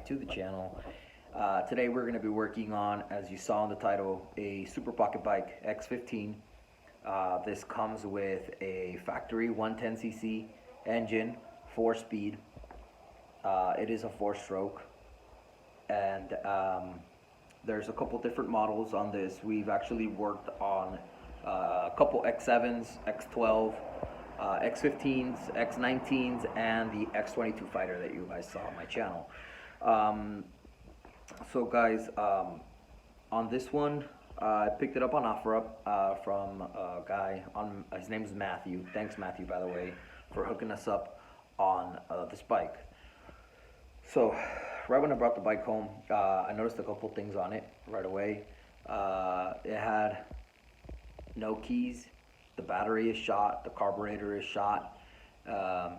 back to the channel. Today we're going to be working on, as you saw in the title, a super pocket bike x15. This comes with a factory 110cc engine, 4-speed. It is a 4-stroke, and there's a couple different models on this. We've actually worked on a couple X7s, X12, X15s, X19s, and the X22 fighter that you guys saw on my channel. So guys, on this one, I picked it up on OfferUp from a guy, his name is Matthew. Thanks Matthew, by the way, for hooking us up on this bike. So right when I brought the bike home, I noticed a couple things on it right away. It had no keys, the battery is shot, the carburetor is shot, the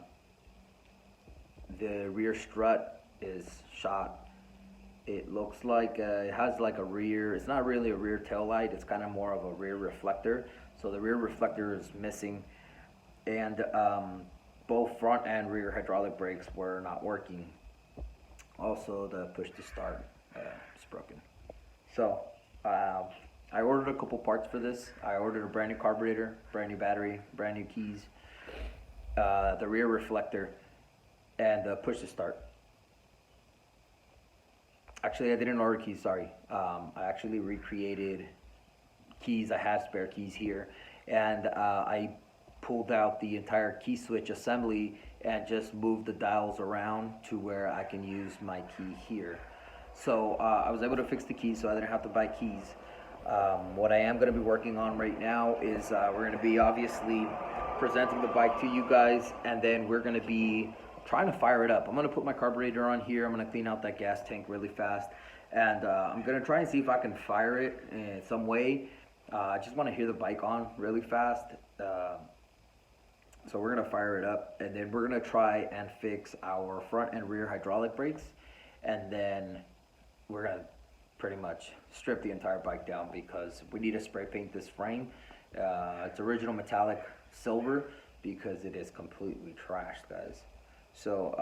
rear strut is shot. It looks like it has like a rear, it's not really a rear tail light, it's kind of more of a rear reflector. So the rear reflector is missing, and both front and rear hydraulic brakes were not working. Also the push to start is broken. So I ordered a couple parts for this. I ordered a brand new carburetor, brand new battery, brand new keys, the rear reflector, and the push to start. Actually, I didn't order keys, sorry. I actually recreated keys. I have spare keys here, and I pulled out the entire key switch assembly and just moved the dials around to where I can use my key here. So I was able to fix the keys, so I didn't have to buy keys. What I am going to be working on right now is we're going to be obviously presenting the bike to you guys, and then we're going to be trying to fire it up. I'm going to put my carburetor on here. I'm going to clean out that gas tank really fast, and I'm going to try and see if I can fire it in some way. I just want to hear the bike on really fast. So we're going to fire it up, and then we're going to try and fix our front and rear hydraulic brakes, and then we're going to pretty much strip the entire bike down because we need to spray paint this frame. It's original metallic silver because it is completely trashed, guys. So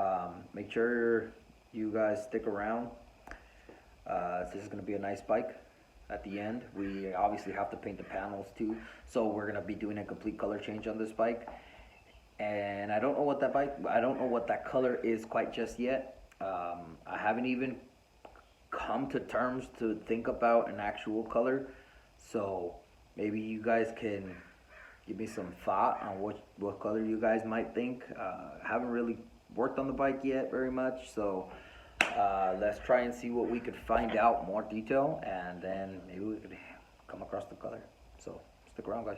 make sure you guys stick around. This is going to be a nice bike. At the end, we obviously have to paint the panels too, so we're going to be doing a complete color change on this bike. And I don't know what that color is quite just yet. I haven't even come to terms to think about an actual color, so maybe you guys can give me some thought on what color you guys might think. I haven't really worked on the bike yet very much, so let's try and see what we could find out more detail, and then maybe we could come across the color. So stick around, guys.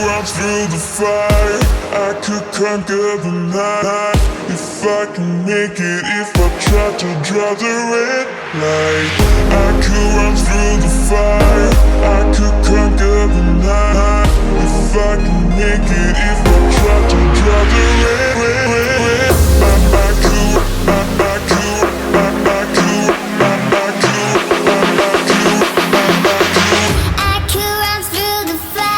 run through the fire, I could conquer the night. If I can make it, if I try to draw the red light. I could run through the fire, I could conquer the night. If I can make it, if I try to draw the red. I could, I could, I could, I could, I could run through the fire.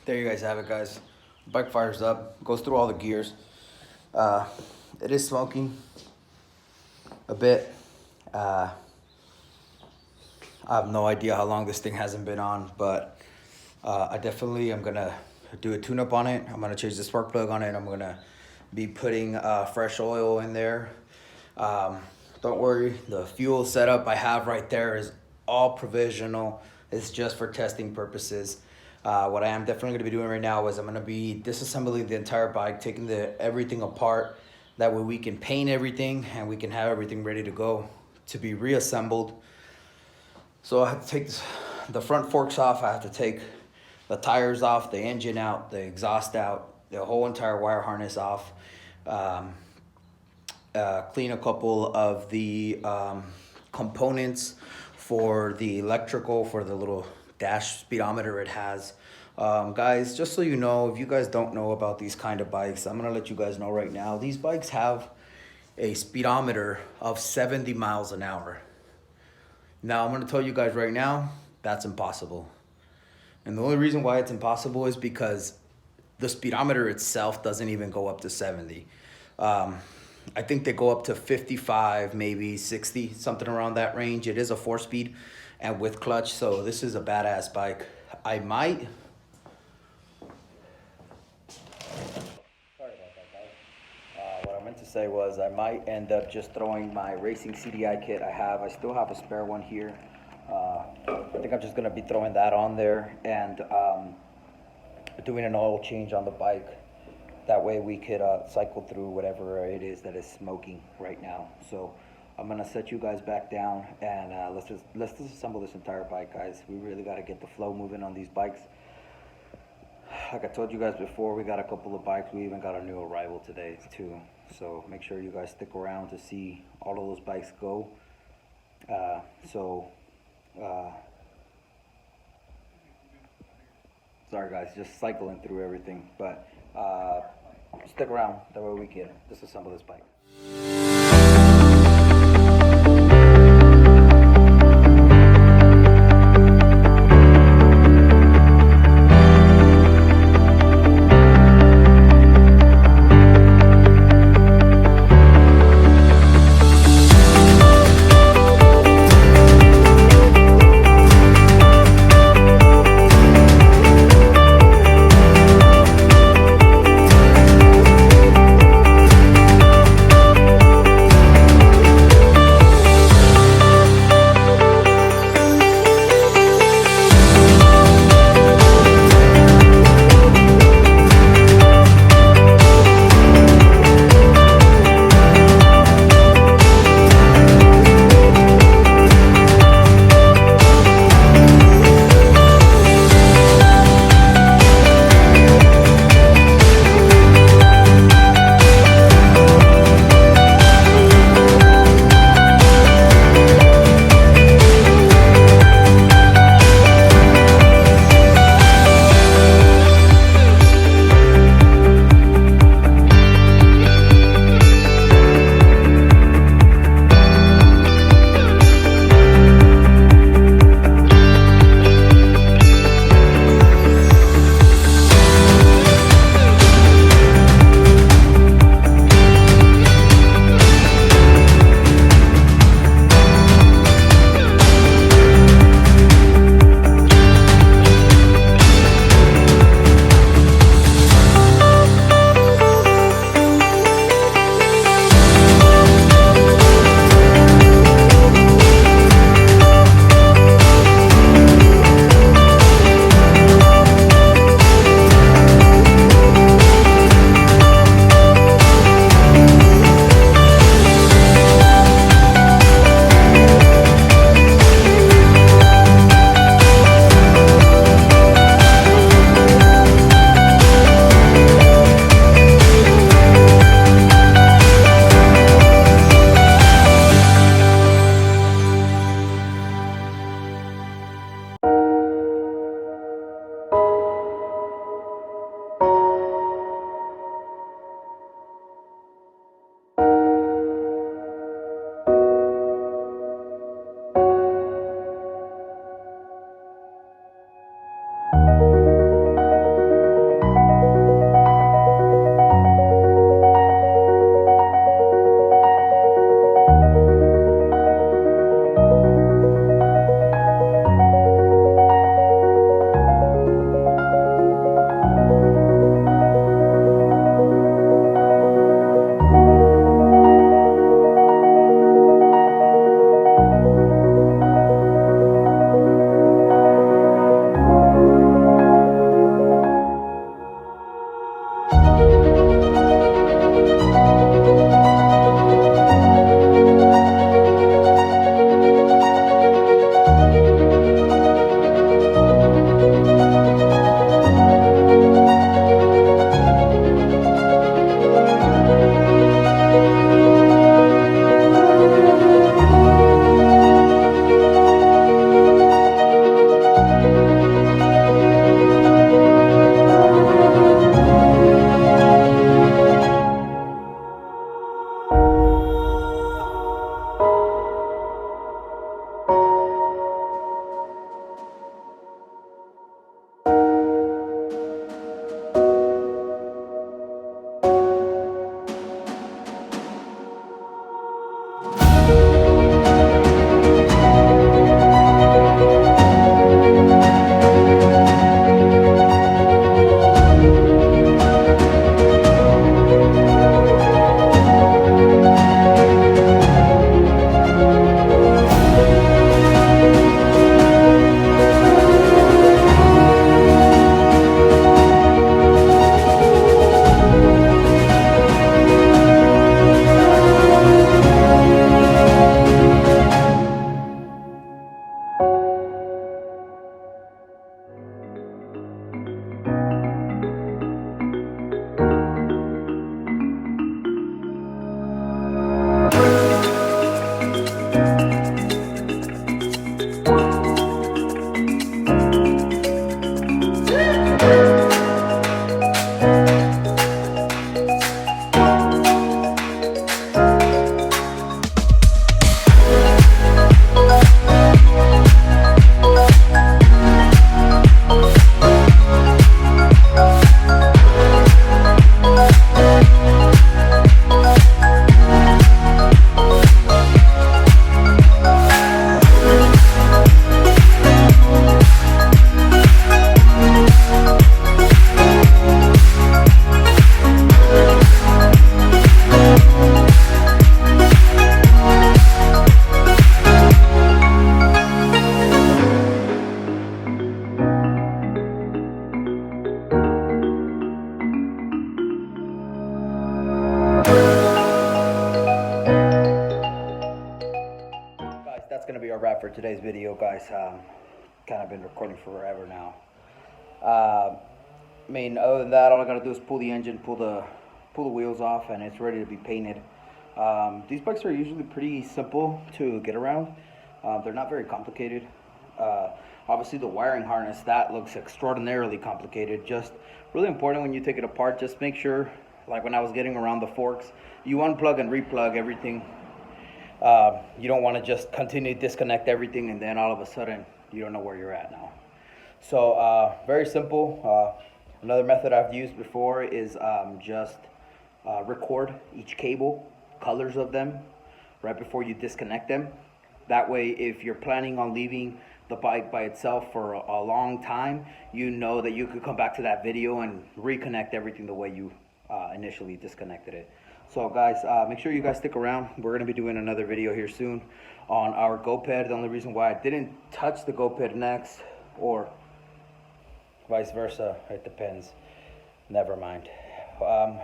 There you guys have it, guys. Bike fires up, goes through all the gears. It is smoking a bit. I have no idea how long this thing hasn't been on, but I definitely am gonna do a tune-up on it. I'm gonna change the spark plug on it. I'm gonna be putting fresh oil in there. Don't worry, the fuel setup I have right there is all provisional. It's just for testing purposes. What I am definitely going to be doing right now is I'm going to be disassembling the entire bike, taking everything apart. That way we can paint everything and we can have everything ready to go to be reassembled. So I have to take the front forks off. I have to take the tires off, the engine out, the exhaust out, the whole entire wire harness off. Clean a couple of the components for the electrical, for the little dash speedometer it has. Guys, just so you know, if you guys don't know about these kind of bikes, I'm gonna let you guys know right now. These bikes have a speedometer of 70 miles an hour. Now, I'm gonna tell you guys right now, that's impossible. And the only reason why it's impossible is because the speedometer itself doesn't even go up to 70. I think they go up to 55, maybe 60, something around that range. It is a 4-speed and with clutch, so this is a badass bike. I might... Sorry about that, guys. What I meant to say was I might end up just throwing my racing CDI kit I still have a spare one here. I think I'm just gonna be throwing that on there and doing an oil change on the bike. That way we could cycle through whatever it is that is smoking right now. So I'm gonna set you guys back down and let's disassemble this entire bike, guys. We really gotta get the flow moving on these bikes. Like I told you guys before, we got a couple of bikes. We even got a new arrival today too. So make sure you guys stick around to see all of those bikes go. Sorry guys, just cycling through everything, but stick around, that way we can disassemble this bike. for today's video, guys. Kind of been recording forever now. I mean, other than that, all I gotta do is pull the engine, pull the wheels off, and it's ready to be painted. These bikes are usually pretty simple to get around. They're not very complicated. Obviously, the wiring harness, that looks extraordinarily complicated. Just really important when you take it apart, just make sure, like when I was getting around the forks, you unplug and replug everything. You don't want to just continue to disconnect everything and then all of a sudden you don't know where you're at now. So very simple. Another method I've used before is just record each cable, colors of them, right before you disconnect them. That way, if you're planning on leaving the bike by itself for a long time, you know that you could come back to that video and reconnect everything the way you initially disconnected it. So guys, make sure you guys stick around. We're going to be doing another video here soon on our GoPed. The only reason why I didn't touch the GoPed next, or vice versa, it depends. Never mind. I'm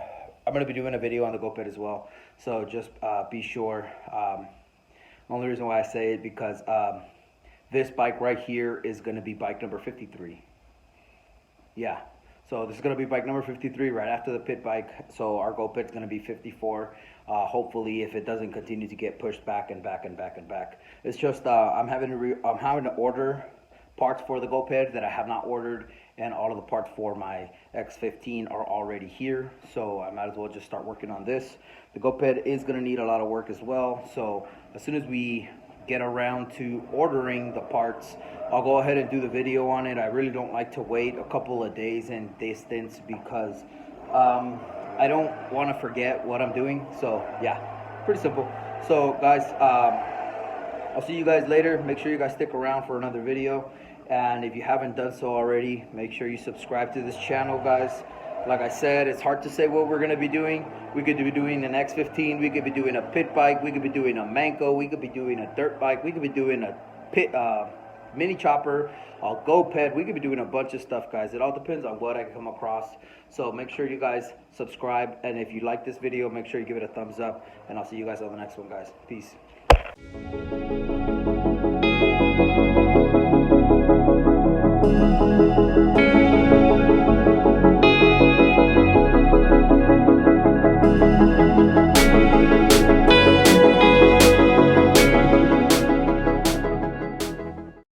going to be doing a video on the GoPed as well. So just be sure. The only reason why I say it because this bike right here is going to be bike number 53. Yeah. So this is going to be bike number 53 right after the pit bike. So our GoPed is going to be 54. Hopefully, if it doesn't continue to get pushed back and back and back and back. It's just I'm having to order parts for the GoPed that I have not ordered, and all of the parts for my X15 are already here. So I might as well just start working on this. The GoPed is going to need a lot of work as well. So as soon as we get around to ordering the parts, I'll go ahead and do the video on it. I really don't like to wait a couple of days in distance because I don't want to forget what I'm doing. So yeah, pretty simple. So guys, I'll see you guys later. Make sure you guys stick around for another video, and if you haven't done so already, make sure you subscribe to this channel, guys. Like I said, it's hard to say what we're going to be doing. We could be doing an X15, we could be doing a pit bike, we could be doing a Manco, we could be doing a dirt bike, we could be doing a pit mini chopper, a GoPed, we could be doing a bunch of stuff, guys. It all depends on what I come across. So make sure you guys subscribe, and if you like this video, make sure you give it a thumbs up, and I'll see you guys on the next one, guys. Peace.